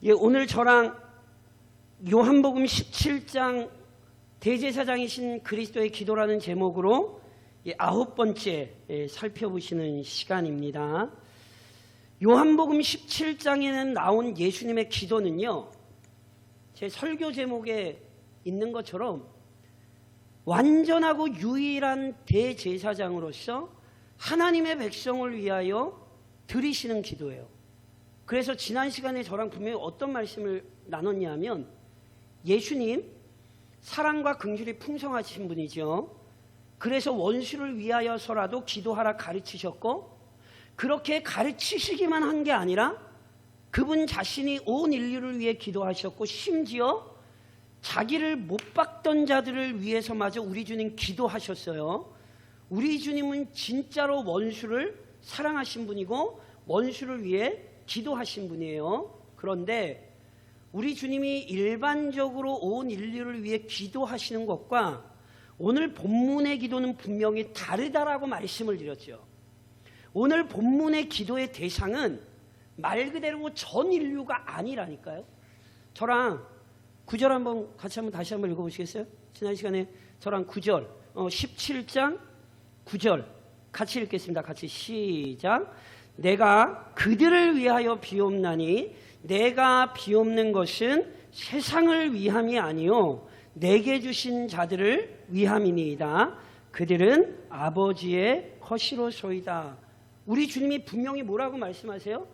오늘 저랑 요한복음 17장 대제사장이신 그리스도의 기도라는 제목으로 9번째 살펴보시는 시간입니다. 요한복음 17장에는 나온 예수님의 기도는요, 제 설교 제목에 있는 것처럼 완전하고 유일한 대제사장으로서 하나님의 백성을 위하여 드리시는 기도예요. 그래서 지난 시간에 저랑 분명히 어떤 말씀을 나눴냐면, 예수님 사랑과 긍휼이 풍성하신 분이죠. 그래서 원수를 위하여서라도 기도하라 가르치셨고, 그렇게 가르치시기만 한 게 아니라 그분 자신이 온 인류를 위해 기도하셨고, 심지어 자기를 못 박던 자들을 위해서마저 우리 주님 기도하셨어요. 우리 주님은 진짜로 원수를 사랑하신 분이고 원수를 위해 기도하신 분이에요. 그런데 우리 주님이 일반적으로 온 인류를 위해 기도하시는 것과 오늘 본문의 기도는 분명히 다르다라고 말씀을 드렸죠. 오늘 본문의 기도의 대상은 말 그대로 전 인류가 아니라니까요. 저랑 9절 다시 한번 읽어보시겠어요? 지난 시간에 저랑 9절 17장 9절 같이 읽겠습니다. 같이 시작. 내가 그들을 위하여 비옵나니 내가 비옵는 것은 세상을 위함이 아니요 내게 주신 자들을 위함이니이다. 그들은 아버지의 것이로소이다. 우리 주님이 분명히 뭐라고 말씀하세요?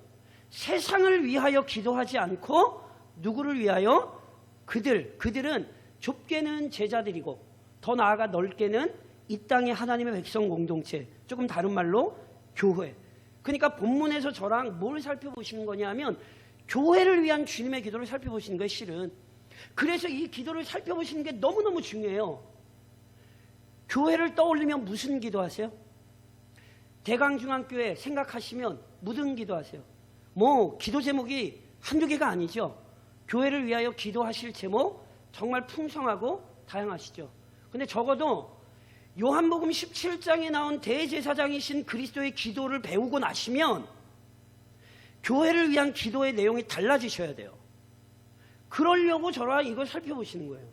세상을 위하여 기도하지 않고 누구를 위하여? 그들은 좁게는 제자들이고 더 나아가 넓게는 이 땅의 하나님의 백성 공동체, 조금 다른 말로 교회. 그러니까 본문에서 저랑 뭘 살펴보시는 거냐면 교회를 위한 주님의 기도를 살펴보시는 거예요, 실은. 그래서 이 기도를 살펴보시는 게 너무너무 중요해요. 교회를 떠올리면 무슨 기도하세요? 대강중앙교회 생각하시면 무슨 기도하세요? 기도 제목이 한두 개가 아니죠. 교회를 위하여 기도하실 제목 정말 풍성하고 다양하시죠. 근데 적어도 요한복음 17장에 나온 대제사장이신 그리스도의 기도를 배우고 나시면 교회를 위한 기도의 내용이 달라지셔야 돼요. 그러려고 저랑 이걸 살펴보시는 거예요.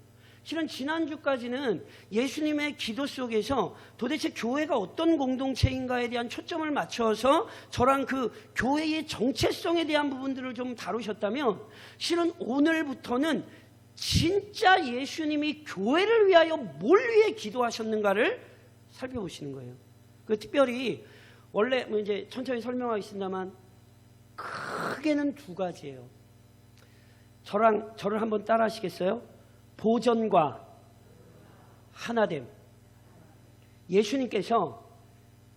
실은 지난주까지는 예수님의 기도 속에서 도대체 교회가 어떤 공동체인가에 대한 초점을 맞춰서 저랑 그 교회의 정체성에 대한 부분들을 좀 다루셨다면, 실은 오늘부터는 진짜 예수님이 교회를 위하여 뭘 위해 기도하셨는가를 살펴보시는 거예요. 특별히 원래 이제 천천히 설명하겠습니다만 크게는 두 가지예요. 저를 한번 따라 하시겠어요? 보전과 하나됨. 예수님께서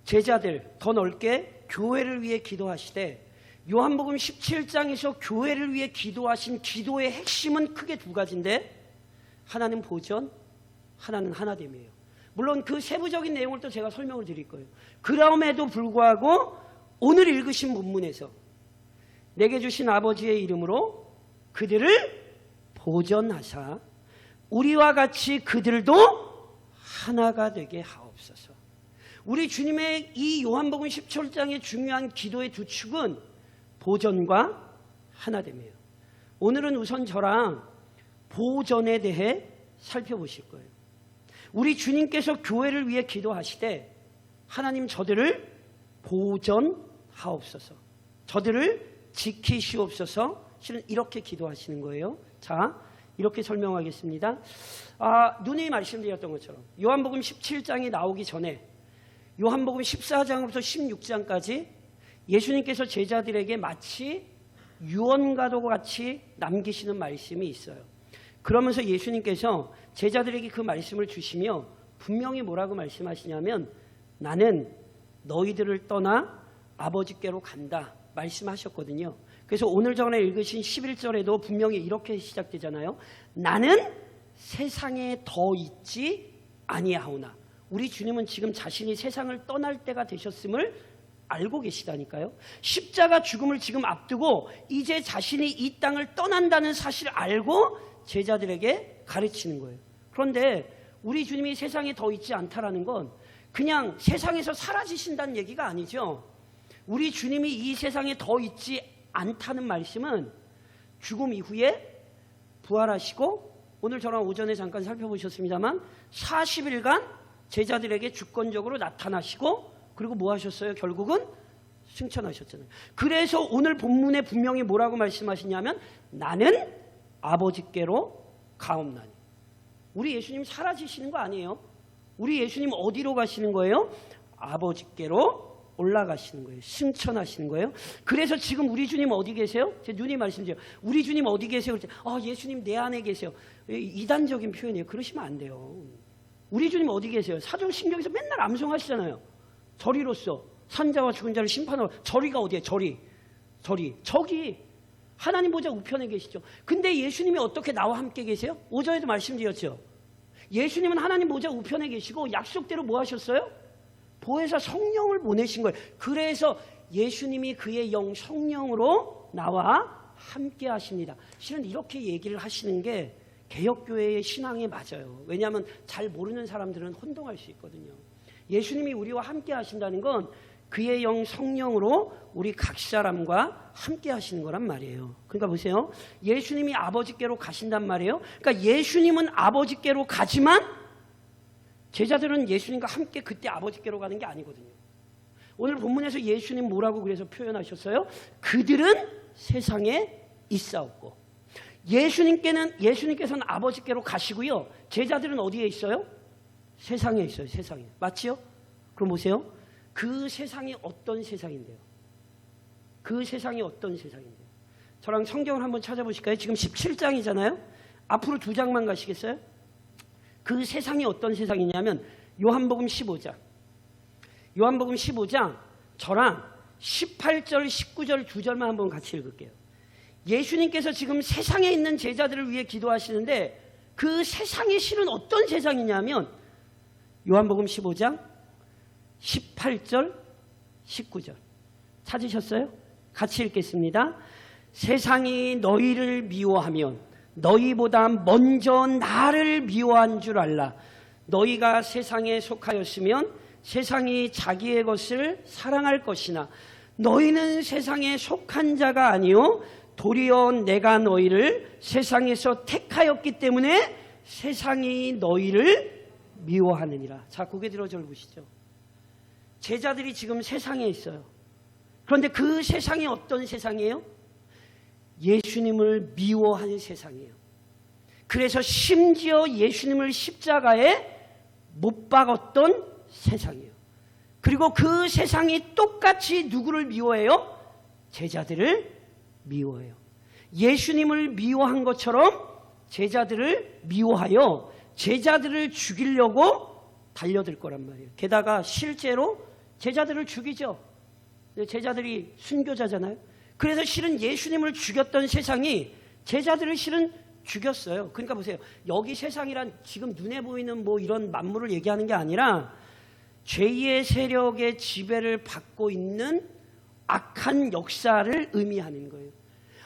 제자들, 더 넓게 교회를 위해 기도하시되 요한복음 17장에서 교회를 위해 기도하신 기도의 핵심은 크게 두 가지인데, 하나는 보전, 하나는 하나됨이에요. 물론 그 세부적인 내용을 또 제가 설명을 드릴 거예요. 그럼에도 불구하고 오늘 읽으신 본문에서 내게 주신 아버지의 이름으로 그들을 보전하사 우리와 같이 그들도 하나가 되게 하옵소서. 우리 주님의 이 요한복음 17장의 중요한 기도의 두 축은 보전과 하나됨이에요. 오늘은 우선 저랑 보전에 대해 살펴보실 거예요. 우리 주님께서 교회를 위해 기도하시되 하나님 저들을 보전하옵소서, 저들을 지키시옵소서, 실은 이렇게 기도하시는 거예요. 자, 이렇게 설명하겠습니다. 누님이 말씀드렸던 것처럼 요한복음 17장이 나오기 전에 요한복음 14장부터 16장까지 예수님께서 제자들에게 마치 유언과도 같이 남기시는 말씀이 있어요. 그러면서 예수님께서 제자들에게 그 말씀을 주시며 분명히 뭐라고 말씀하시냐면, 나는 너희들을 떠나 아버지께로 간다 말씀하셨거든요. 그래서 오늘 전에 읽으신 11절에도 분명히 이렇게 시작되잖아요. 나는 세상에 더 있지 아니하오나. 우리 주님은 지금 자신이 세상을 떠날 때가 되셨음을 알고 계시다니까요. 십자가 죽음을 지금 앞두고 이제 자신이 이 땅을 떠난다는 사실을 알고 제자들에게 가르치는 거예요. 그런데 우리 주님이 세상에 더 있지 않다라는 건 그냥 세상에서 사라지신다는 얘기가 아니죠. 우리 주님이 이 세상에 더 있지 않다는 말씀은 죽음 이후에 부활하시고 오늘 저랑 오전에 잠깐 살펴보셨습니다만 40일간 제자들에게 주권적으로 나타나시고 그리고 뭐 하셨어요? 결국은 승천하셨잖아요. 그래서 오늘 본문에 분명히 뭐라고 말씀하시냐면 나는 아버지께로 가옵나니. 우리 예수님 사라지시는 거 아니에요. 우리 예수님 어디로 가시는 거예요? 아버지께로 올라가시는 거예요. 승천하시는 거예요. 그래서 지금 우리 주님 어디 계세요? 제 눈이 말씀드려요. 우리 주님 어디 계세요? 예수님 내 안에 계세요. 이단적인 표현이에요. 그러시면 안 돼요. 우리 주님 어디 계세요? 사도신경에서 맨날 암송하시잖아요. 저리로서 산자와 죽은 자를 심판하고. 저리가 어디예요? 저리. 저기 하나님 보좌 우편에 계시죠. 근데 예수님이 어떻게 나와 함께 계세요? 오전에도 말씀드렸죠. 예수님은 하나님 보좌 우편에 계시고 약속대로 뭐 하셨어요? 보혜사 성령을 보내신 거예요. 그래서 예수님이 그의 영 성령으로 나와 함께 하십니다. 실은 이렇게 얘기를 하시는 게 개혁교회의 신앙에 맞아요. 왜냐하면 잘 모르는 사람들은 혼동할 수 있거든요. 예수님이 우리와 함께 하신다는 건 그의 영 성령으로 우리 각 사람과 함께 하시는 거란 말이에요. 그러니까 보세요. 예수님이 아버지께로 가신단 말이에요. 그러니까 예수님은 아버지께로 가지만 제자들은 예수님과 함께 그때 아버지께로 가는 게 아니거든요. 오늘 본문에서 예수님 뭐라고 그래서 표현하셨어요? 그들은 세상에 있사옵고. 예수님께서는 아버지께로 가시고요. 제자들은 어디에 있어요? 세상에 있어요. 세상에. 맞지요? 그럼 보세요. 그 세상이 어떤 세상인데요? 그 세상이 어떤 세상인데요? 저랑 성경을 한번 찾아보실까요? 지금 17장이잖아요. 앞으로 2장만 가시겠어요? 그 세상이 어떤 세상이냐면 요한복음 15장. 요한복음 15장 저랑 18절, 19절, 2절만 한번 같이 읽을게요. 예수님께서 지금 세상에 있는 제자들을 위해 기도하시는데 그 세상이 실은 어떤 세상이냐면 요한복음 15장 18절, 19절 찾으셨어요? 같이 읽겠습니다. 세상이 너희를 미워하면 너희보다 먼저 나를 미워한 줄 알라. 너희가 세상에 속하였으면 세상이 자기의 것을 사랑할 것이나 너희는 세상에 속한 자가 아니요 도리어 내가 너희를 세상에서 택하였기 때문에 세상이 너희를 미워하느니라. 자, 고개 들어 저를 보시죠. 제자들이 지금 세상에 있어요. 그런데 그 세상이 어떤 세상이에요? 예수님을 미워하는 세상이에요. 그래서 심지어 예수님을 십자가에 못 박았던 세상이에요. 그리고 그 세상이 똑같이 누구를 미워해요? 제자들을 미워해요. 예수님을 미워한 것처럼 제자들을 미워하여 제자들을 죽이려고 달려들 거란 말이에요. 게다가 실제로 제자들을 죽이죠. 제자들이 순교자잖아요. 그래서 실은 예수님을 죽였던 세상이 제자들을 실은 죽였어요. 그러니까 보세요. 여기 세상이란 지금 눈에 보이는 뭐 이런 만물을 얘기하는 게 아니라 죄의 세력의 지배를 받고 있는 악한 역사를 의미하는 거예요.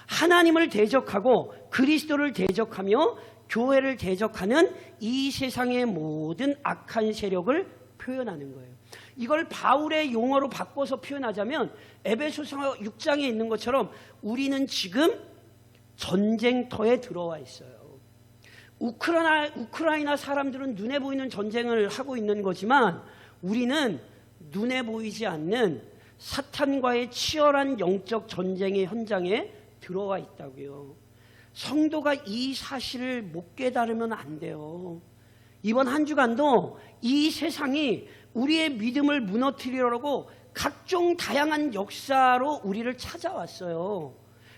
하나님을 대적하고 그리스도를 대적하며 교회를 대적하는 이 세상의 모든 악한 세력을 표현하는 거예요. 이걸 바울의 용어로 바꿔서 표현하자면 에베소서 6장에 있는 것처럼 우리는 지금 전쟁터에 들어와 있어요. 우크라이나 사람들은 눈에 보이는 전쟁을 하고 있는 거지만 우리는 눈에 보이지 않는 사탄과의 치열한 영적 전쟁의 현장에 들어와 있다고요. 성도가 이 사실을 못 깨달으면 안 돼요. 이번 한 주간도 이 세상이 우리의 믿음을 무너뜨리려고 각종 다양한 역사로 우리를 찾아왔어요.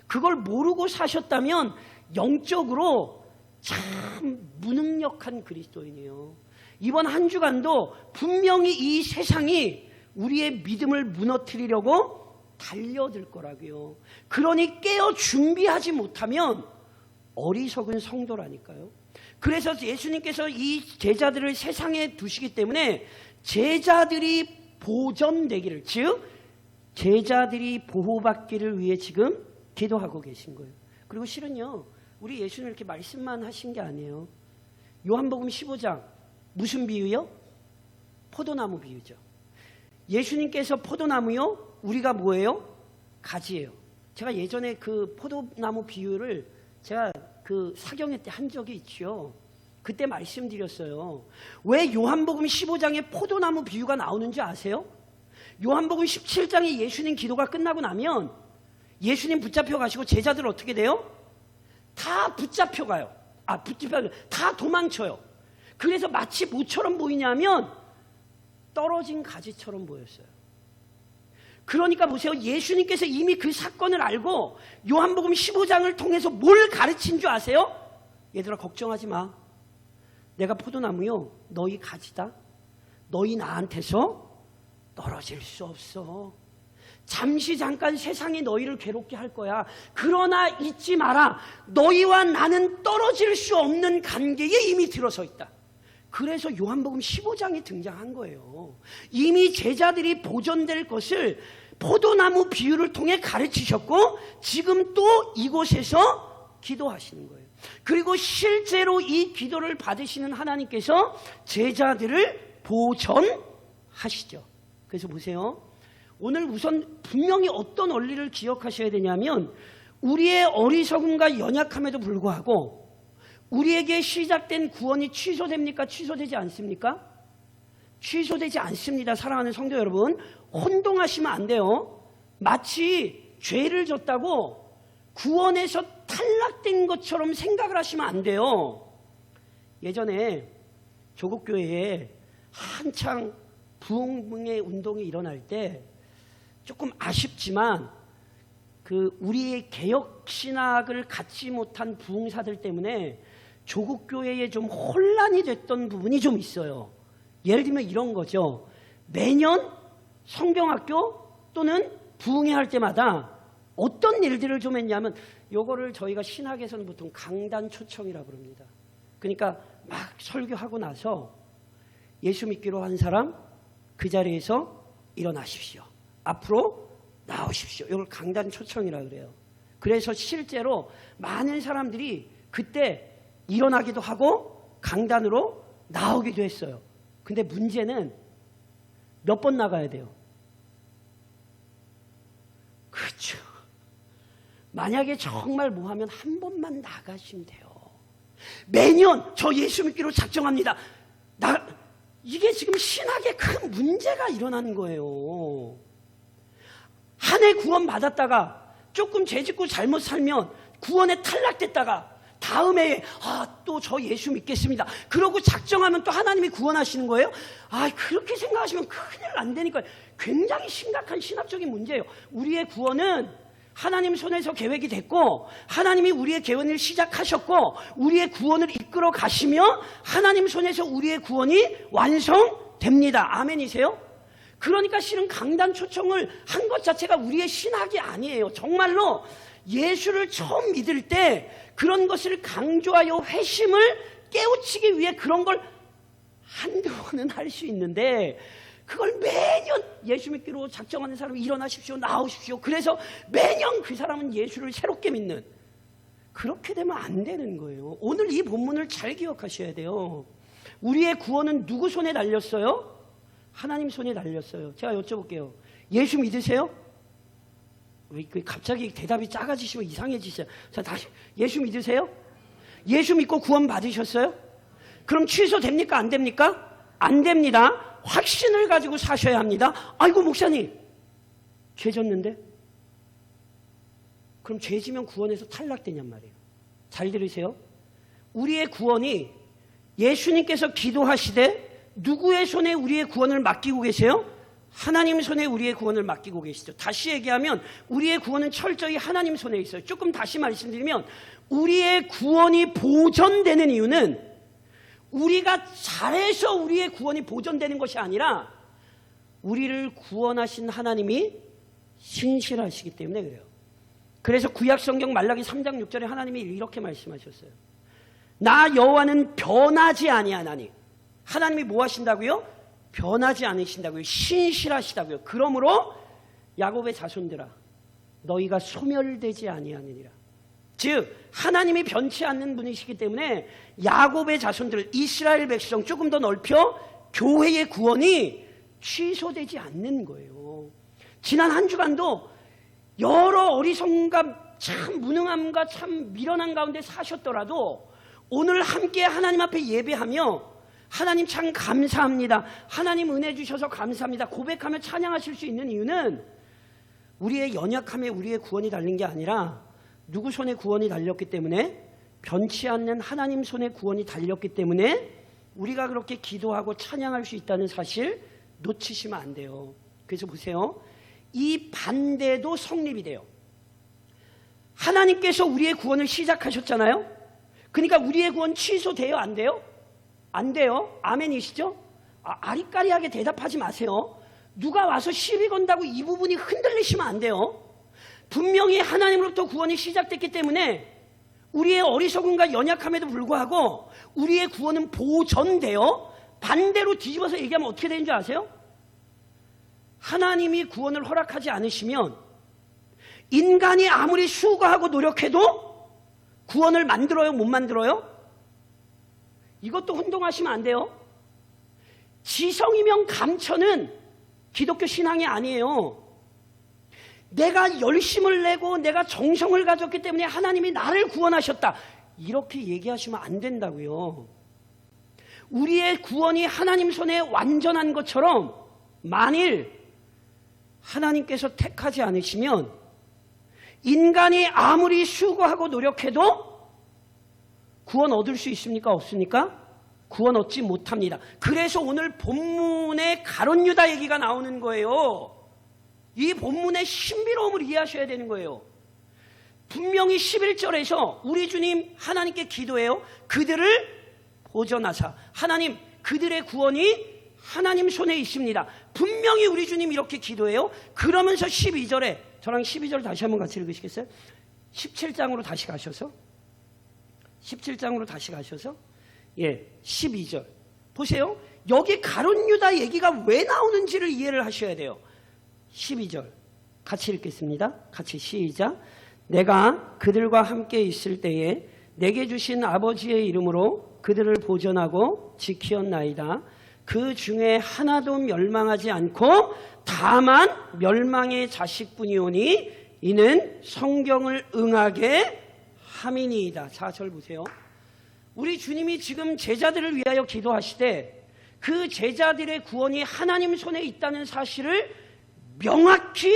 그걸 모르고 사셨다면 영적으로 참 무능력한 그리스도인이에요. 이번 한 주간도 분명히 이 세상이 우리의 믿음을 무너뜨리려고 달려들 거라고요. 그러니 깨어 준비하지 못하면 어리석은 성도라니까요. 그래서 예수님께서 이 제자들을 세상에 두시기 때문에 제자들이 보존되기를, 즉 제자들이 보호받기를 위해 지금 기도하고 계신 거예요. 그리고 실은요, 우리 예수님 이렇게 말씀만 하신 게 아니에요. 요한복음 15장 무슨 비유요? 포도나무 비유죠. 예수님께서 포도나무요, 우리가 뭐예요? 가지예요. 제가 예전에 그 포도나무 비유를 제가 그 사경회 때 한 적이 있죠. 그때 말씀드렸어요. 왜 요한복음 15장에 포도나무 비유가 나오는지 아세요? 요한복음 17장에 예수님 기도가 끝나고 나면 예수님 붙잡혀 가시고 제자들 어떻게 돼요? 다 붙잡혀 가요. 다 도망쳐요. 그래서 마치 뭐처럼 보이냐면 떨어진 가지처럼 보였어요. 그러니까 보세요. 예수님께서 이미 그 사건을 알고 요한복음 15장을 통해서 뭘 가르친 줄 아세요? 얘들아 걱정하지 마. 내가 포도나무요 너희 가지다. 너희 나한테서 떨어질 수 없어. 잠시 잠깐 세상이 너희를 괴롭게 할 거야. 그러나 잊지 마라. 너희와 나는 떨어질 수 없는 관계에 이미 들어서 있다. 그래서 요한복음 15장이 등장한 거예요. 이미 제자들이 보존될 것을 포도나무 비유를 통해 가르치셨고 지금 또 이곳에서 기도하시는 거예요. 그리고 실제로 이 기도를 받으시는 하나님께서 제자들을 보존하시죠. 그래서 보세요. 오늘 우선 분명히 어떤 원리를 기억하셔야 되냐면 우리의 어리석음과 연약함에도 불구하고 우리에게 시작된 구원이 취소됩니까? 취소되지 않습니까? 취소되지 않습니다. 사랑하는 성도 여러분, 혼동하시면 안 돼요. 마치 죄를 졌다고 구원에서 탈락된 것처럼 생각을 하시면 안 돼요. 예전에 조국교회에 한창 부흥의 운동이 일어날 때 조금 아쉽지만 그 우리의 개혁 신학을 갖지 못한 부흥사들 때문에 조국교회에 좀 혼란이 됐던 부분이 좀 있어요. 예를 들면 이런 거죠. 매년 성경학교 또는 부흥회 할 때마다 어떤 일들을 좀 했냐면 요거를 저희가 신학에서는 보통 강단 초청이라고 부릅니다. 그러니까 막 설교하고 나서 예수 믿기로 한 사람 그 자리에서 일어나십시오. 앞으로 나오십시오. 이걸 강단 초청이라고 그래요. 그래서 실제로 많은 사람들이 그때 일어나기도 하고 강단으로 나오기도 했어요. 근데 문제는 몇 번 나가야 돼요? 그렇죠. 만약에 정말 뭐 하면 한 번만 나가시면 돼요. 매년 저 예수 믿기로 작정합니다. 이게 지금 신학에 큰 문제가 일어나는 거예요. 한 해 구원 받았다가 조금 죄짓고 잘못 살면 구원에 탈락됐다가 다음 해에 또 저 예수 믿겠습니다. 그러고 작정하면 또 하나님이 구원하시는 거예요? 그렇게 생각하시면 큰일 안 되니까 굉장히 심각한 신학적인 문제예요. 우리의 구원은 하나님 손에서 계획이 됐고 하나님이 우리의 구원을 시작하셨고 우리의 구원을 이끌어 가시며 하나님 손에서 우리의 구원이 완성됩니다. 아멘이세요? 그러니까 실은 강단 초청을 한 것 자체가 우리의 신학이 아니에요. 정말로 예수를 처음 믿을 때 그런 것을 강조하여 회심을 깨우치기 위해 그런 걸 한두 번은 할 수 있는데 그걸 매년 예수 믿기로 작정하는 사람이 일어나십시오, 나오십시오. 그래서 매년 그 사람은 예수를 새롭게 믿는, 그렇게 되면 안 되는 거예요. 오늘 이 본문을 잘 기억하셔야 돼요. 우리의 구원은 누구 손에 달렸어요? 하나님 손에 달렸어요. 제가 여쭤볼게요. 예수 믿으세요? 왜 갑자기 대답이 작아지시고 이상해지세요? 자, 다시 예수 믿으세요? 예수 믿고 구원 받으셨어요? 그럼 취소됩니까? 안 됩니까? 안 됩니다. 확신을 가지고 사셔야 합니다. 아이고 목사님 죄 졌는데? 그럼 죄 지면 구원에서 탈락되냔 말이에요. 잘 들으세요. 우리의 구원이 예수님께서 기도하시되 누구의 손에 우리의 구원을 맡기고 계세요? 하나님 손에 우리의 구원을 맡기고 계시죠. 다시 얘기하면 우리의 구원은 철저히 하나님 손에 있어요. 조금 다시 말씀드리면 우리의 구원이 보존되는 이유는 우리가 잘해서 우리의 구원이 보존되는 것이 아니라 우리를 구원하신 하나님이 신실하시기 때문에 그래요. 그래서 구약성경 말라기 3장 6절에 하나님이 이렇게 말씀하셨어요. 나 여호와는 변하지 아니하나니. 하나님이 뭐 하신다고요? 변하지 않으신다고요. 신실하시다고요. 그러므로 야곱의 자손들아 너희가 소멸되지 아니하느니라. 즉 하나님이 변치 않는 분이시기 때문에 야곱의 자손들, 이스라엘 백성, 조금 더 넓혀 교회의 구원이 취소되지 않는 거예요. 지난 한 주간도 여러 어리석음과 참 무능함과 참 미련한 가운데 사셨더라도 오늘 함께 하나님 앞에 예배하며 하나님 참 감사합니다, 하나님 은혜 주셔서 감사합니다 고백하며 찬양하실 수 있는 이유는 우리의 연약함에 우리의 구원이 달린 게 아니라 누구 손에 구원이 달렸기 때문에, 변치 않는 하나님 손에 구원이 달렸기 때문에 우리가 그렇게 기도하고 찬양할 수 있다는 사실 놓치시면 안 돼요. 그래서 보세요, 이 반대도 성립이 돼요. 하나님께서 우리의 구원을 시작하셨잖아요. 그러니까 우리의 구원 취소돼요, 안 돼요? 안 돼요. 아멘이시죠? 아리까리하게 대답하지 마세요. 누가 와서 시비 건다고 이 부분이 흔들리시면 안 돼요. 분명히 하나님으로부터 구원이 시작됐기 때문에 우리의 어리석음과 연약함에도 불구하고 우리의 구원은 보전되어, 반대로 뒤집어서 얘기하면 어떻게 되는 줄 아세요? 하나님이 구원을 허락하지 않으시면 인간이 아무리 수고하고 노력해도 구원을 만들어요, 못 만들어요? 이것도 혼동하시면 안 돼요. 지성이면 감천은 기독교 신앙이 아니에요. 내가 열심을 내고 내가 정성을 가졌기 때문에 하나님이 나를 구원하셨다, 이렇게 얘기하시면 안 된다고요. 우리의 구원이 하나님 손에 완전한 것처럼 만일 하나님께서 택하지 않으시면 인간이 아무리 수고하고 노력해도 구원 얻을 수 있습니까? 없습니까? 구원 얻지 못합니다. 그래서 오늘 본문에 가룟 유다 얘기가 나오는 거예요. 이 본문의 신비로움을 이해하셔야 되는 거예요. 분명히 11절에서 우리 주님 하나님께 기도해요. 그들을 보전하사. 하나님, 그들의 구원이 하나님 손에 있습니다. 분명히 우리 주님 이렇게 기도해요. 그러면서 12절에, 저랑 12절 다시 한번 같이 읽으시겠어요? 17장으로 다시 가셔서 17장으로 다시 가셔서 12절 보세요. 여기 가룟 유다 얘기가 왜 나오는지를 이해를 하셔야 돼요. 12절 같이 읽겠습니다. 같이 시작. 내가 그들과 함께 있을 때에 내게 주신 아버지의 이름으로 그들을 보전하고 지키었나이다. 그 중에 하나도 멸망하지 않고 다만 멸망의 자식뿐이오니 이는 성경을 응하게 함이니이다. 4절 보세요. 우리 주님이 지금 제자들을 위하여 기도하시되 그 제자들의 구원이 하나님 손에 있다는 사실을 명확히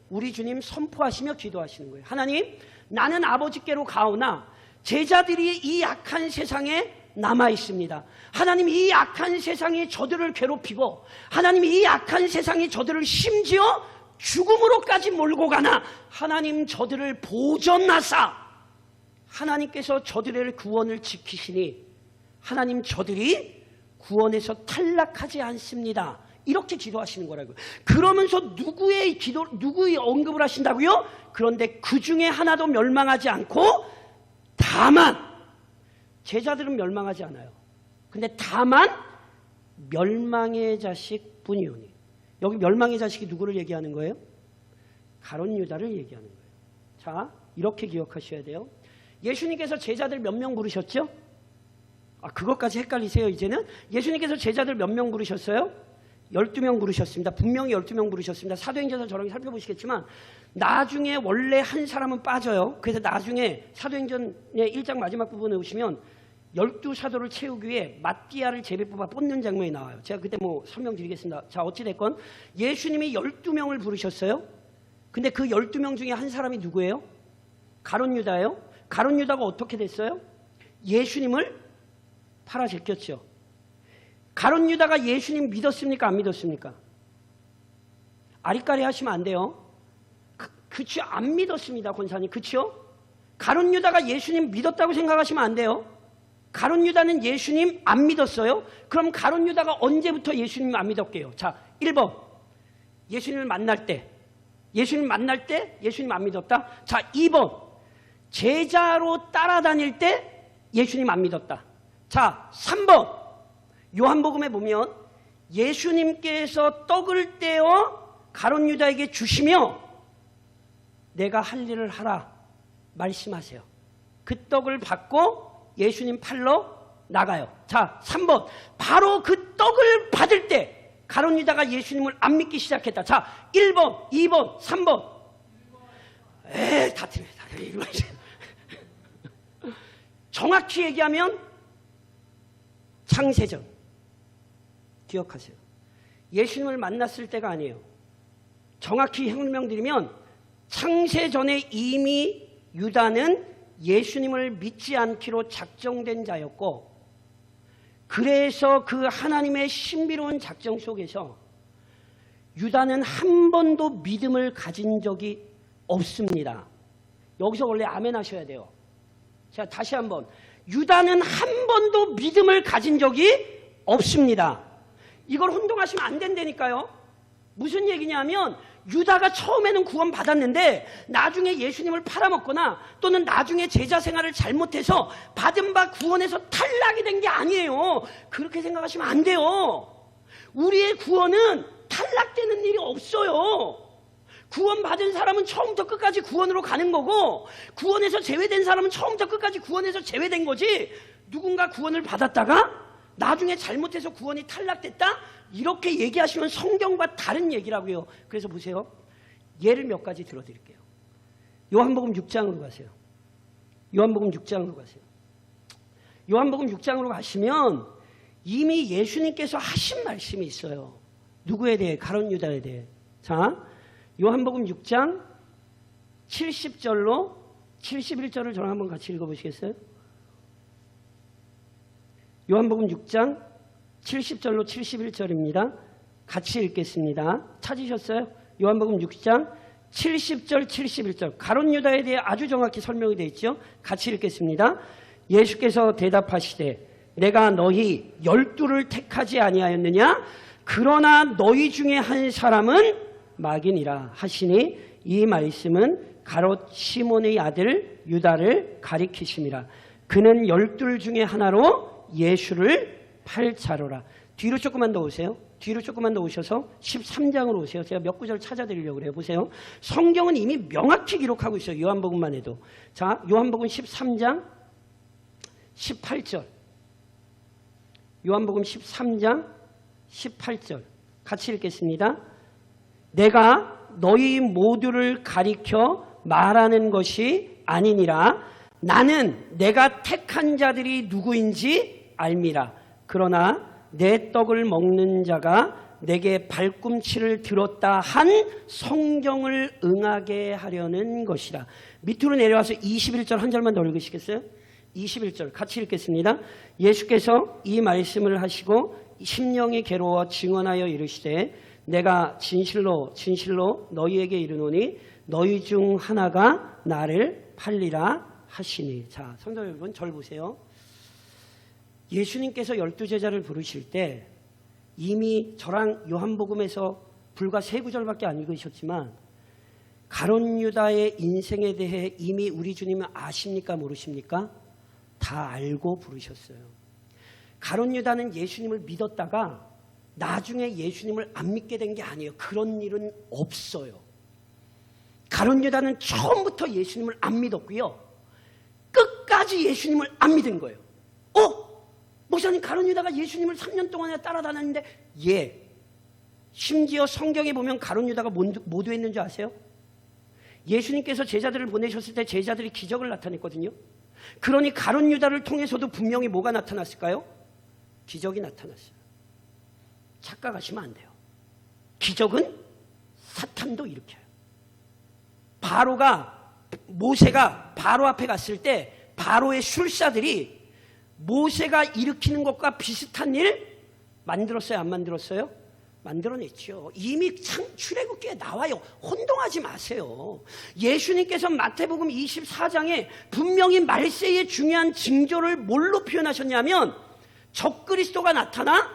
우리 주님 선포하시며 기도하시는 거예요. 하나님, 나는 아버지께로 가오나 제자들이 이 악한 세상에 남아 있습니다. 하나님, 이 악한 세상이 저들을 괴롭히고 하나님, 이 악한 세상이 저들을 심지어 죽음으로까지 몰고 가나 하나님, 저들을 보전하사 하나님께서 저들의 구원을 지키시니 하나님, 저들이 구원에서 탈락하지 않습니다. 이렇게 기도하시는 거라고요. 그러면서 누구의 언급을 하신다고요? 그런데 그 중에 하나도 멸망하지 않고 다만, 제자들은 멸망하지 않아요. 근데 다만 멸망의 자식뿐이오니. 여기 멸망의 자식이 누구를 얘기하는 거예요? 가룟 유다를 얘기하는 거예요. 자, 이렇게 기억하셔야 돼요. 예수님께서 제자들 몇 명 부르셨죠? 그것까지 헷갈리세요 이제는? 예수님께서 제자들 몇 명 부르셨어요? 12명 부르셨습니다. 분명히 12명 부르셨습니다. 사도행전에서 저렇게 살펴보시겠지만 나중에 원래 한 사람은 빠져요. 그래서 나중에 사도행전의 1장 마지막 부분에 오시면 12사도를 채우기 위해 마띠아를 제비 뽑아 뽑는 장면이 나와요. 제가 그때 설명드리겠습니다. 자, 어찌됐건 예수님이 12명을 부르셨어요. 근데 그 12명 중에 한 사람이 누구예요? 가룟 유다예요. 가룟 유다가 어떻게 됐어요? 예수님을 팔아 제꼈죠. 가룟 유다가 예수님 믿었습니까? 안 믿었습니까? 아리까리 하시면 안 돼요. 그쵸? 안 믿었습니다, 권사님. 그쵸? 가룟 유다가 예수님 믿었다고 생각하시면 안 돼요. 가룟 유다는 예수님 안 믿었어요. 그럼 가룟 유다가 언제부터 예수님 안 믿었게요? 자, 1번. 예수님을 만날 때. 예수님 만날 때 예수님 안 믿었다. 자, 2번. 제자로 따라다닐 때 예수님 안 믿었다. 자, 3번. 요한복음에 보면 예수님께서 떡을 떼어 가룟 유다에게 주시며 내가 할 일을 하라 말씀하세요. 그 떡을 받고 예수님 팔러 나가요. 자, 3번. 바로 그 떡을 받을 때 가룟 유다가 예수님을 안 믿기 시작했다. 자, 1번, 2번, 3번. 다 틀려. 정확히 얘기하면 창세전. 기억하세요. 예수님을 만났을 때가 아니에요. 정확히 설명드리면 창세전에 이미 유다는 예수님을 믿지 않기로 작정된 자였고, 그래서 그 하나님의 신비로운 작정 속에서 유다는 한 번도 믿음을 가진 적이 없습니다. 여기서 원래 아멘 하셔야 돼요. 자, 다시 한번. 유다는 한 번도 믿음을 가진 적이 없습니다. 이걸 혼동하시면 안 된다니까요. 무슨 얘기냐면 유다가 처음에는 구원 받았는데 나중에 예수님을 팔아먹거나 또는 나중에 제자 생활을 잘못해서 받은 바 구원에서 탈락이 된 게 아니에요. 그렇게 생각하시면 안 돼요. 우리의 구원은 탈락되는 일이 없어요. 구원받은 사람은 처음부터 끝까지 구원으로 가는 거고, 구원에서 제외된 사람은 처음부터 끝까지 구원에서 제외된 거지, 누군가 구원을 받았다가 나중에 잘못해서 구원이 탈락됐다? 이렇게 얘기하시면 성경과 다른 얘기라고요. 그래서 보세요. 예를 몇 가지 들어드릴게요. 요한복음 6장으로 가세요. 요한복음 6장으로 가세요. 요한복음 6장으로 가시면 이미 예수님께서 하신 말씀이 있어요. 누구에 대해? 가룟 유다에 대해. 자, 요한복음 6장 70절로 71절을 저랑 한번 같이 읽어보시겠어요? 요한복음 6장 70절로 71절입니다. 같이 읽겠습니다. 찾으셨어요? 요한복음 6장 70절 71절. 가룟 유다에 대해 아주 정확히 설명이 되어 있죠. 같이 읽겠습니다. 예수께서 대답하시되 내가 너희 12를 택하지 아니하였느냐? 그러나 너희 중에 한 사람은 마귀니라 하시니 이 말씀은 가롯 시몬의 아들 유다를 가리키심이라. 그는 12 중에 하나로 예수를 팔 자로라. 뒤로 조금만 더 오세요. 뒤로 조금만 더 오셔서 13장으로 오세요. 제가 몇 구절 찾아드리려고 그래요. 보세요. 성경은 이미 명확히 기록하고 있어요. 요한복음만 해도. 자, 요한복음 13장 18절. 요한복음 13장 18절. 같이 읽겠습니다. 내가 너희 모두를 가리켜 말하는 것이 아니니라. 나는 내가 택한 자들이 누구인지 알미라. 그러나 내 떡을 먹는 자가 내게 발꿈치를 들었다 한 성경을 응하게 하려는 것이라. 밑으로 내려와서 21절 한 절만 더 읽으시겠어요? 21절 같이 읽겠습니다. 예수께서 이 말씀을 하시고 심령이 괴로워 증언하여 이르시되 내가 진실로 진실로 너희에게 이르노니 너희 중 하나가 나를 팔리라 하시니. 자, 성도 여러분, 절 보세요. 예수님께서 12제자를 부르실 때 이미 저랑 요한복음에서 불과 3구절밖에 안 읽으셨지만 가룟 유다의 인생에 대해 이미 우리 주님은 아십니까 모르십니까? 다 알고 부르셨어요. 가룟 유다는 예수님을 믿었다가 나중에 예수님을 안 믿게 된 게 아니에요. 그런 일은 없어요. 가룟 유다는 처음부터 예수님을 안 믿었고요. 끝까지 예수님을 안 믿은 거예요. 목사님, 가룟 유다가 예수님을 3년 동안이나 따라다녔는데, 예. 심지어 성경에 보면 가룟 유다가 모두 했는 줄 아세요? 예수님께서 제자들을 보내셨을 때 제자들이 기적을 나타냈거든요. 그러니 가룟 유다를 통해서도 분명히 뭐가 나타났을까요? 기적이 나타났어요. 착각하시면 안 돼요. 기적은 사탄도 일으켜요. 모세가 바로 앞에 갔을 때 바로의 술사들이 모세가 일으키는 것과 비슷한 일 만들었어요? 안 만들었어요? 만들어냈죠. 이미 출애굽기에 나와요. 혼동하지 마세요. 예수님께서 마태복음 24장에 분명히 말세의 중요한 징조를 뭘로 표현하셨냐면 적그리스도가 나타나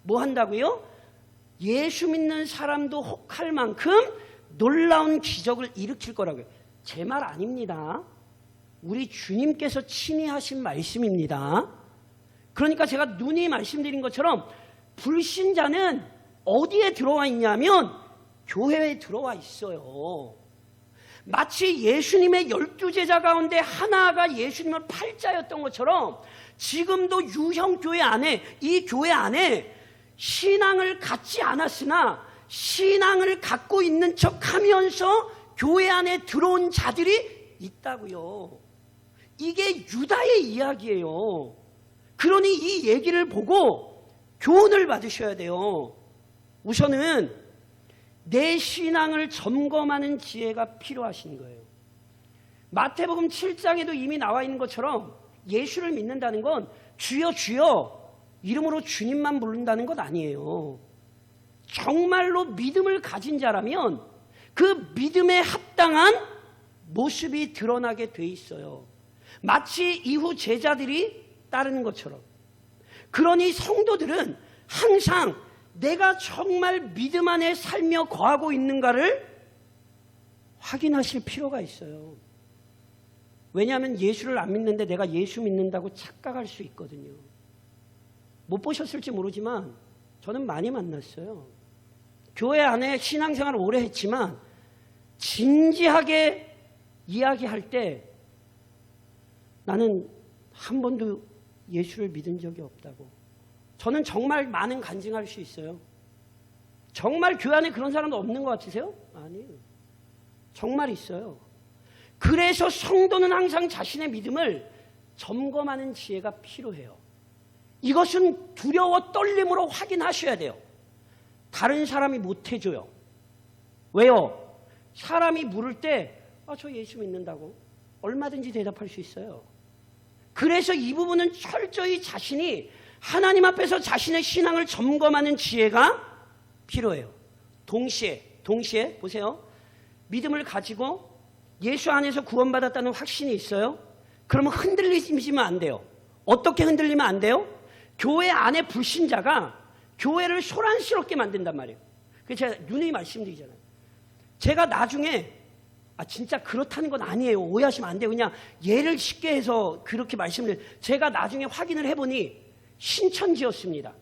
뭐 한다고요? 예수 믿는 사람도 혹할 만큼 놀라운 기적을 일으킬 거라고요. 제 말 아닙니다. 우리 주님께서 친히 하신 말씀입니다. 그러니까 제가 누누이 말씀드린 것처럼 불신자는 어디에 들어와 있냐면 교회에 들어와 있어요. 마치 예수님의 12제자 가운데 하나가 예수님을 팔자였던 것처럼 지금도 유형교회 안에, 이 교회 안에 신앙을 갖지 않았으나 신앙을 갖고 있는 척 하면서 교회 안에 들어온 자들이 있다고요. 이게 유다의 이야기예요. 그러니 이 얘기를 보고 교훈을 받으셔야 돼요. 우선은 내 신앙을 점검하는 지혜가 필요하신 거예요. 마태복음 7장에도 이미 나와 있는 것처럼 예수를 믿는다는 건 주여 주여 이름으로 주님만 부른다는 것 아니에요. 정말로 믿음을 가진 자라면 그 믿음에 합당한 모습이 드러나게 돼 있어요. 마치 이후 제자들이 따르는 것처럼. 그러니 성도들은 항상 내가 정말 믿음 안에 살며 거하고 있는가를 확인하실 필요가 있어요. 왜냐하면 예수를 안 믿는데 내가 예수 믿는다고 착각할 수 있거든요. 못 보셨을지 모르지만 저는 많이 만났어요. 교회 안에 신앙생활을 오래 했지만 진지하게 이야기할 때 나는 한 번도 예수를 믿은 적이 없다고. 저는 정말 많은 간증할 수 있어요. 정말 교회 안에 그런 사람도 없는 것 같으세요? 아니에요. 정말 있어요. 그래서 성도는 항상 자신의 믿음을 점검하는 지혜가 필요해요. 이것은 두려워 떨림으로 확인하셔야 돼요. 다른 사람이 못 해줘요. 왜요? 사람이 물을 때 저 예수 믿는다고 얼마든지 대답할 수 있어요. 그래서 이 부분은 철저히 자신이 하나님 앞에서 자신의 신앙을 점검하는 지혜가 필요해요. 동시에 보세요. 믿음을 가지고 예수 안에서 구원받았다는 확신이 있어요. 그러면 흔들리시면 안 돼요. 어떻게 흔들리면 안 돼요? 교회 안에 불신자가 교회를 소란스럽게 만든단 말이에요. 그래서 제가 누누이 말씀드리잖아요. 제가 나중에 진짜 그렇다는 건 아니에요. 오해하시면 안 돼요. 그냥 예를 쉽게 해서 그렇게 말씀을 제가 나중에 확인을 해보니 신천지였습니다.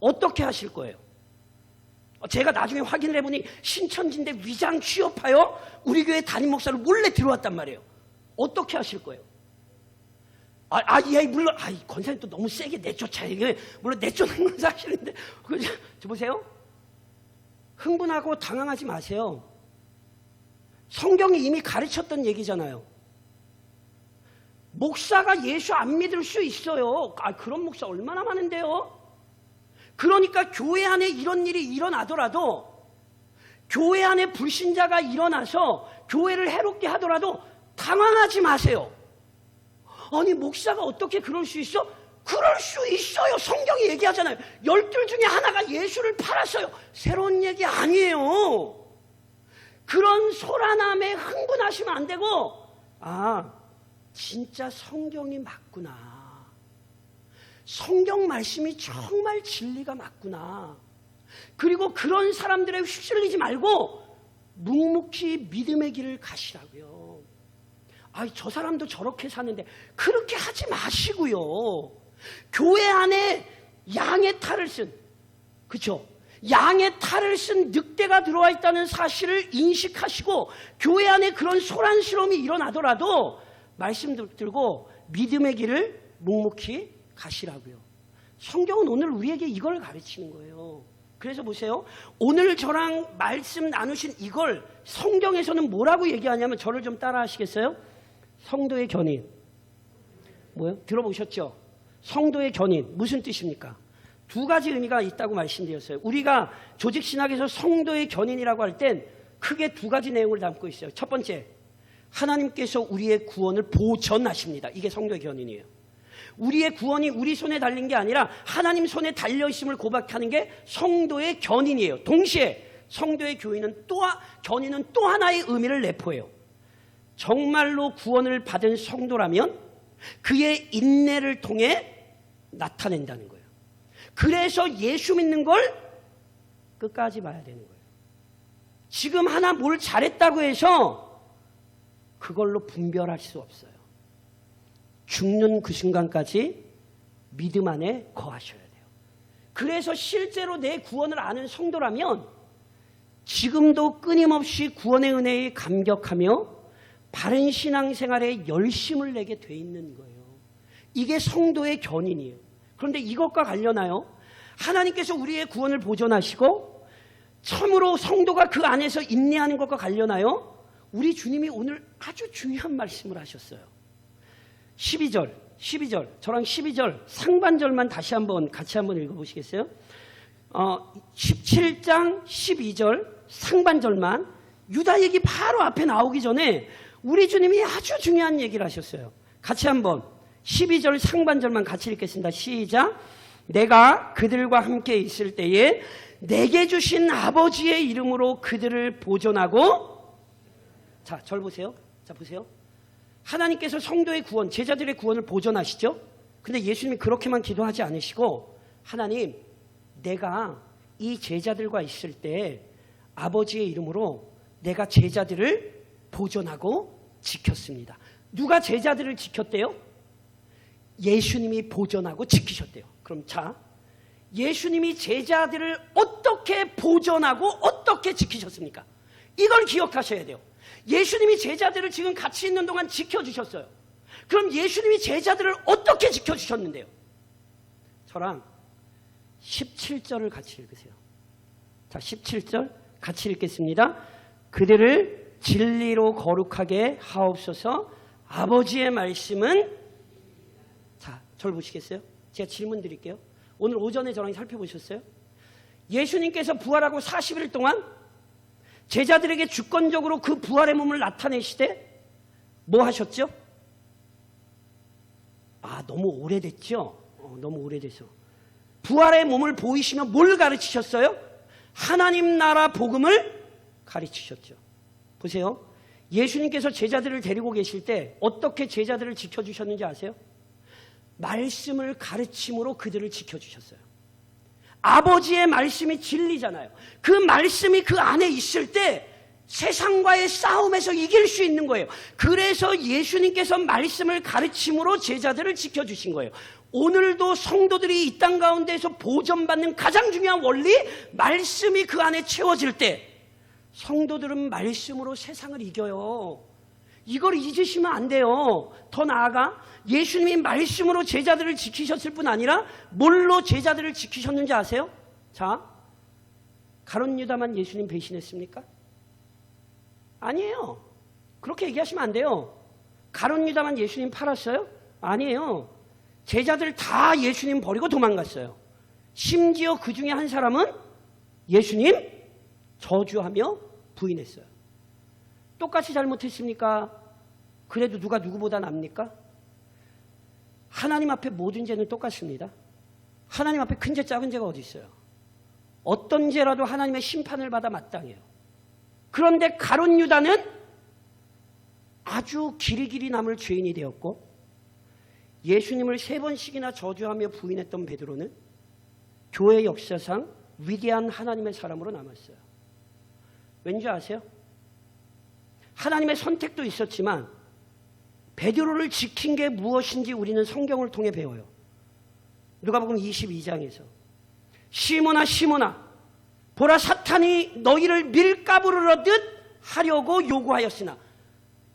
어떻게 하실 거예요? 제가 나중에 확인을 해보니 신천지인데 위장 취업하여 우리 교회 담임 목사를 몰래 들어왔단 말이에요. 어떻게 하실 거예요? 물론 권사님 또 너무 세게 내쫓아요. 이게 물론 내쫓는 건 사실인데 보세요. 흥분하고 당황하지 마세요. 성경이 이미 가르쳤던 얘기잖아요. 목사가 예수 안 믿을 수 있어요. 그런 목사 얼마나 많은데요. 그러니까 교회 안에 이런 일이 일어나더라도, 교회 안에 불신자가 일어나서 교회를 해롭게 하더라도 당황하지 마세요. 아니 목사가 어떻게 그럴 수 있어? 그럴 수 있어요. 성경이 얘기하잖아요. 12 중에 하나가 예수를 팔았어요. 새로운 얘기 아니에요. 그런 소란함에 흥분하시면 안 되고, 진짜 성경이 맞구나. 성경 말씀이 정말 진리가 맞구나. 그리고 그런 사람들에 휩쓸리지 말고 묵묵히 믿음의 길을 가시라고요. 저 사람도 저렇게 사는데 그렇게 하지 마시고요. 교회 안에 양의 탈을 쓴, 그렇죠? 양의 탈을 쓴 늑대가 들어와 있다는 사실을 인식하시고 교회 안에 그런 소란스러움이 일어나더라도 말씀 들고 믿음의 길을 묵묵히 가시라고요. 성경은 오늘 우리에게 이걸 가르치는 거예요. 그래서 보세요. 오늘 저랑 말씀 나누신 이걸 성경에서는 뭐라고 얘기하냐면, 저를 좀 따라 하시겠어요? 성도의 견인. 뭐요? 들어보셨죠? 성도의 견인. 무슨 뜻입니까? 두 가지 의미가 있다고 말씀드렸어요. 우리가 조직신학에서 성도의 견인이라고 할 땐 크게 두 가지 내용을 담고 있어요. 첫 번째, 하나님께서 우리의 구원을 보전하십니다. 이게 성도의 견인이에요. 우리의 구원이 우리 손에 달린 게 아니라 하나님 손에 달려있음을 고백하는 게 성도의 견인이에요. 동시에 성도의 견인은 또 하나의 의미를 내포해요. 정말로 구원을 받은 성도라면 그의 인내를 통해 나타낸다는 거예요. 그래서 예수 믿는 걸 끝까지 봐야 되는 거예요. 지금 하나 뭘 잘했다고 해서 그걸로 분별할 수 없어요. 죽는 그 순간까지 믿음 안에 거하셔야 돼요. 그래서 실제로 내 구원을 아는 성도라면 지금도 끊임없이 구원의 은혜에 감격하며 바른 신앙생활에 열심을 내게 돼 있는 거예요. 이게 성도의 견인이에요. 그런데 이것과 관련하여 하나님께서 우리의 구원을 보존하시고 참으로 성도가 그 안에서 인내하는 것과 관련하여 우리 주님이 오늘 아주 중요한 말씀을 하셨어요. 12절 저랑 12절 상반절만 다시 한번 같이 한번 읽어보시겠어요? 17장 12절 상반절만, 유다 얘기 바로 앞에 나오기 전에 우리 주님이 아주 중요한 얘기를 하셨어요. 같이 한번 12절 상반절만 같이 읽겠습니다. 시작. 내가 그들과 함께 있을 때에 내게 주신 아버지의 이름으로 그들을 보존하고, 자, 절 보세요. 자, 보세요. 하나님께서 성도의 구원, 제자들의 구원을 보존하시죠? 근데 예수님이 그렇게만 기도하지 않으시고, 하나님, 내가 이 제자들과 있을 때 아버지의 이름으로 내가 제자들을 보존하고 지켰습니다. 누가 제자들을 지켰대요? 예수님이 보존하고 지키셨대요. 그럼 자, 예수님이 제자들을 어떻게 보존하고 어떻게 지키셨습니까? 이걸 기억하셔야 돼요. 예수님이 제자들을 지금 같이 있는 동안 지켜주셨어요. 그럼 예수님이 제자들을 어떻게 지켜주셨는데요? 저랑 17절을 같이 읽으세요. 자, 17절 같이 읽겠습니다. 그들을 진리로 거룩하게 하옵소서. 아버지의 말씀은, 자, 저를 보시겠어요? 제가 질문 드릴게요. 오늘 오전에 저랑 살펴보셨어요? 예수님께서 부활하고 40일 동안 제자들에게 주권적으로 그 부활의 몸을 나타내시되 뭐 하셨죠? 너무 오래됐죠? 너무 오래돼서. 부활의 몸을 보이시며 뭘 가르치셨어요? 하나님 나라 복음을 가르치셨죠. 보세요. 예수님께서 제자들을 데리고 계실 때 어떻게 제자들을 지켜주셨는지 아세요? 말씀을 가르침으로 그들을 지켜주셨어요. 아버지의 말씀이 진리잖아요. 그 말씀이 그 안에 있을 때 세상과의 싸움에서 이길 수 있는 거예요. 그래서 예수님께서 말씀을 가르침으로 제자들을 지켜주신 거예요. 오늘도 성도들이 이 땅 가운데에서 보존받는 가장 중요한 원리, 말씀이 그 안에 채워질 때 성도들은 말씀으로 세상을 이겨요. 이걸 잊으시면 안 돼요. 더 나아가 예수님이 말씀으로 제자들을 지키셨을 뿐 아니라 뭘로 제자들을 지키셨는지 아세요? 자, 가룟 유다만 예수님 배신했습니까? 아니에요. 그렇게 얘기하시면 안 돼요. 가룟 유다만 예수님 팔았어요? 아니에요. 제자들 다 예수님 버리고 도망갔어요. 심지어 그 중에 한 사람은 예수님 저주하며 부인했어요. 똑같이 잘못했습니까? 그래도 누가 누구보다 납니까? 하나님 앞에 모든 죄는 똑같습니다. 하나님 앞에 큰 죄 작은 죄가 어디 있어요? 어떤 죄라도 하나님의 심판을 받아 마땅해요. 그런데 가룟 유다는 아주 길이 남을 죄인이 되었고, 예수님을 3번씩이나 저주하며 부인했던 베드로는 교회 역사상 위대한 하나님의 사람으로 남았어요. 왠지 아세요? 하나님의 선택도 있었지만 베드로를 지킨 게 무엇인지 우리는 성경을 통해 배워요. 누가복음 22장에서 시몬아 시몬아 보라 사탄이 너희를 밀가부를 얻듯 하려고 요구하였으나,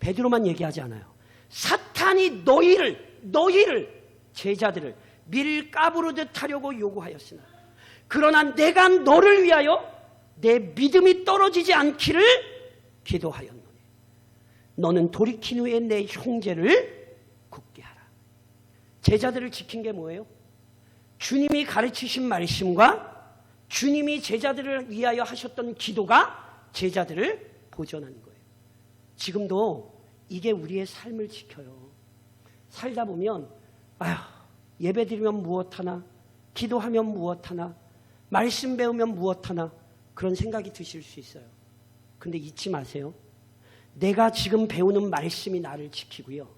베드로만 얘기하지 않아요. 사탄이 너희를 제자들을 밀가부르듯 하려고 요구하였으나 그러나 내가 너를 위하여 내 믿음이 떨어지지 않기를 기도하였노니 너는 돌이킨 후에 내 형제를 굳게 하라. 제자들을 지킨 게 뭐예요? 주님이 가르치신 말씀과 주님이 제자들을 위하여 하셨던 기도가 제자들을 보존하는 거예요. 지금도 이게 우리의 삶을 지켜요. 살다 보면 예배 드리면 무엇하나, 기도하면 무엇하나, 말씀 배우면 무엇하나, 그런 생각이 드실 수 있어요. 근데 잊지 마세요. 내가 지금 배우는 말씀이 나를 지키고요,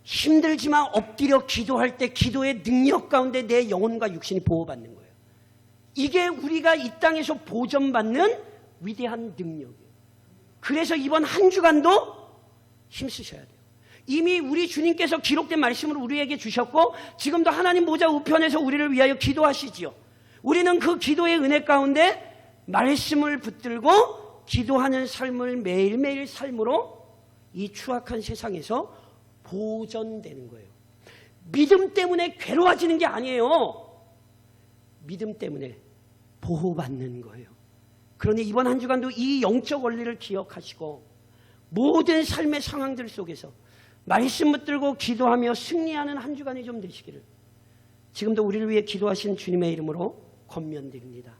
힘들지만 엎드려 기도할 때 기도의 능력 가운데 내 영혼과 육신이 보호받는 거예요. 이게 우리가 이 땅에서 보존받는 위대한 능력이에요. 그래서 이번 한 주간도 힘쓰셔야 돼요. 이미 우리 주님께서 기록된 말씀을 우리에게 주셨고 지금도 하나님 보좌 우편에서 우리를 위하여 기도하시지요. 우리는 그 기도의 은혜 가운데 말씀을 붙들고 기도하는 삶을 매일매일 삶으로 이 추악한 세상에서 보존되는 거예요. 믿음 때문에 괴로워지는 게 아니에요. 믿음 때문에 보호받는 거예요. 그러니 이번 한 주간도 이 영적 원리를 기억하시고 모든 삶의 상황들 속에서 말씀 붙들고 기도하며 승리하는 한 주간이 좀 되시기를 지금도 우리를 위해 기도하신 주님의 이름으로 권면드립니다.